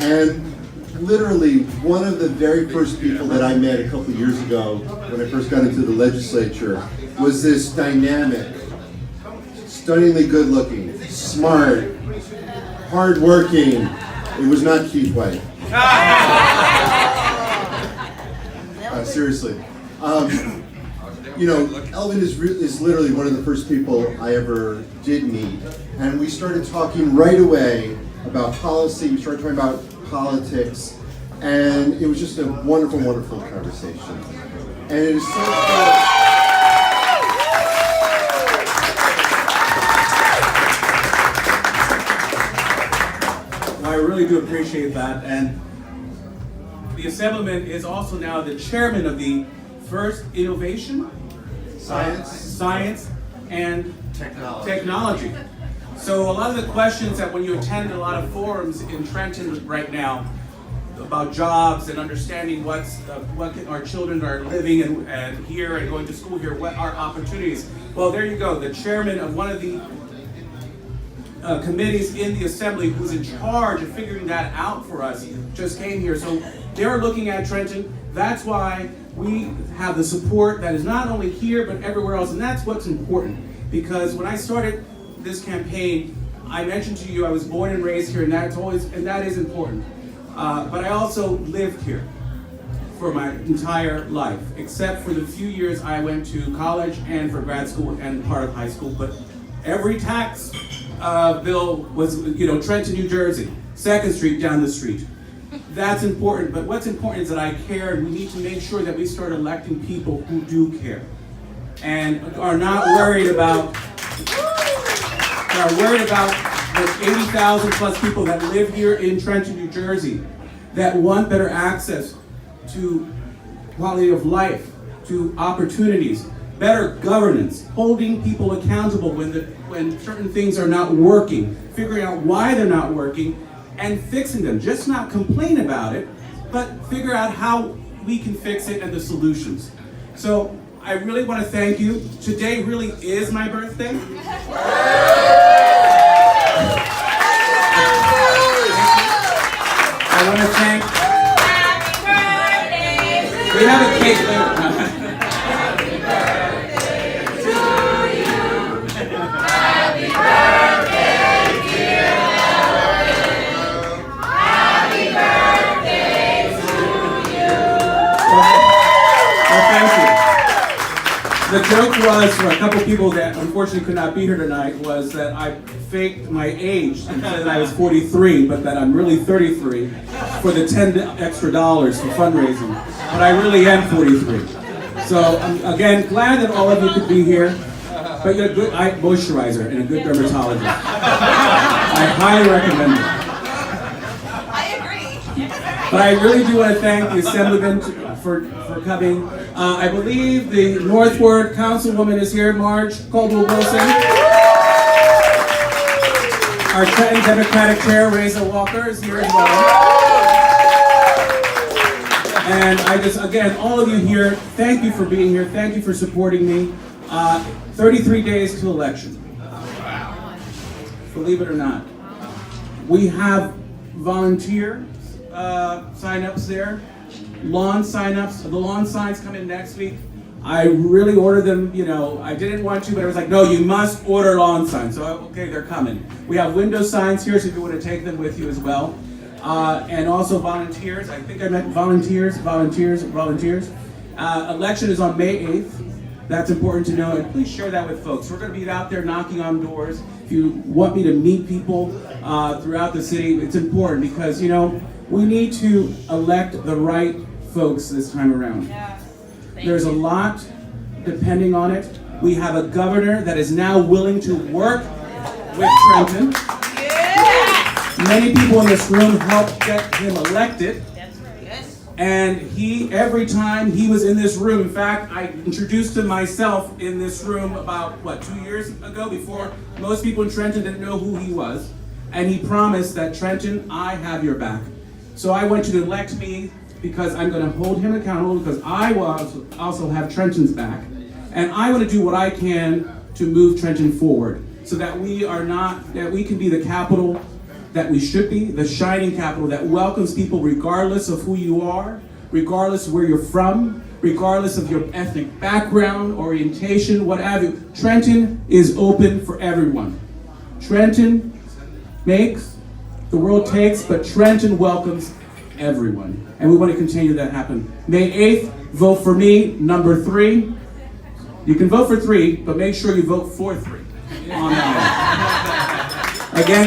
And literally, one of the very first people that I met a couple years ago when I first got into the legislature was this dynamic, stunningly good looking, smart, hardworking. It was not Keith White. Seriously. Elvin is literally one of the first people I ever did meet. And we started talking right away about policy. We started talking about politics. And it was just a wonderful, wonderful conversation. And it is so I really do appreciate that. And the Assemblyman is also now the chairman of the First Innovation, Science and Technology. So a lot of the questions that when you attend a lot of forums in Trenton right now about jobs and understanding what our children are living and here and going to school here, what are opportunities? Well, there you go. The chairman of one of the committees in the Assembly who's in charge of figuring that out for us just came here. So they're looking at Trenton. That's why we have the support that is not only here but everywhere else, and that's what's important. Because when I started this campaign, I mentioned to you I was born and raised here, and that is important. But I also lived here for my entire life, except for the few years I went to college and for grad school and part of high school. But every tax bill was, Trenton, New Jersey, 2nd Street down the street. That's important, but what's important is that I care, and we need to make sure that we start electing people who do care and are not worried about the 80,000 plus people that live here in Trenton, New Jersey, that want better access to quality of life, to opportunities, better governance, holding people accountable when certain things are not working, figuring out why they're not working, and fixing them. Just not complain about it, but figure out how we can fix it and the solutions. So I really want to thank you. Today really is my birthday. I want to thank. Happy birthday! We have a cake later. The joke was, for a couple people that unfortunately could not be here tonight, was that I faked my age and said that I was 43, but that I'm really 33 for the $10 extra for fundraising. But I really am 43. So I'm, again, glad that all of you could be here. But you're a good moisturizer and a good dermatologist. I highly recommend it. I agree. But I really do want to thank the Assemblyman for coming. I believe the Northward Councilwoman is here, Marge Caldwell-Wilson. Our Trenton Democratic Chair, Reza Walker, is here as well. And I just, again, all of you here, thank you for being here. Thank you for supporting me. 33 days to election. Believe it or not. We have volunteer sign-ups there. Lawn sign-ups. The lawn signs come in next week. I really ordered them, I didn't want to, but I was like, no, you must order lawn signs. So, okay, they're coming. We have window signs here, so if you want to take them with you as well. And also volunteers. I think I meant volunteers. Election is on May 8th. That's important to know, and please share that with folks. We're going to be out there knocking on doors. If you want me to meet people throughout the city, it's important because, we need to elect the right folks this time around. Yeah. There's a lot depending on it. We have a governor that is now willing to work with Trenton. Yeah. Many people in this room helped get him elected. And every time he was in this room, in fact, I introduced him myself in this room about, 2 years ago, before most people in Trenton didn't know who he was. And he promised that, Trenton, I have your back. So I want you to elect me because I'm going to hold him accountable because I will also have Trenton's back. And I want to do what I can to move Trenton forward so that we can be the capital that we should be, the shining capital that welcomes people regardless of who you are, regardless of where you're from, regardless of your ethnic background, orientation, what have you. Trenton is open for everyone. Trenton makes, the world takes, but Trenton welcomes everyone. And we want to continue that happen. May 8th, vote for me, number 3. You can vote for 3, but make sure you vote for 3 on that one. Again.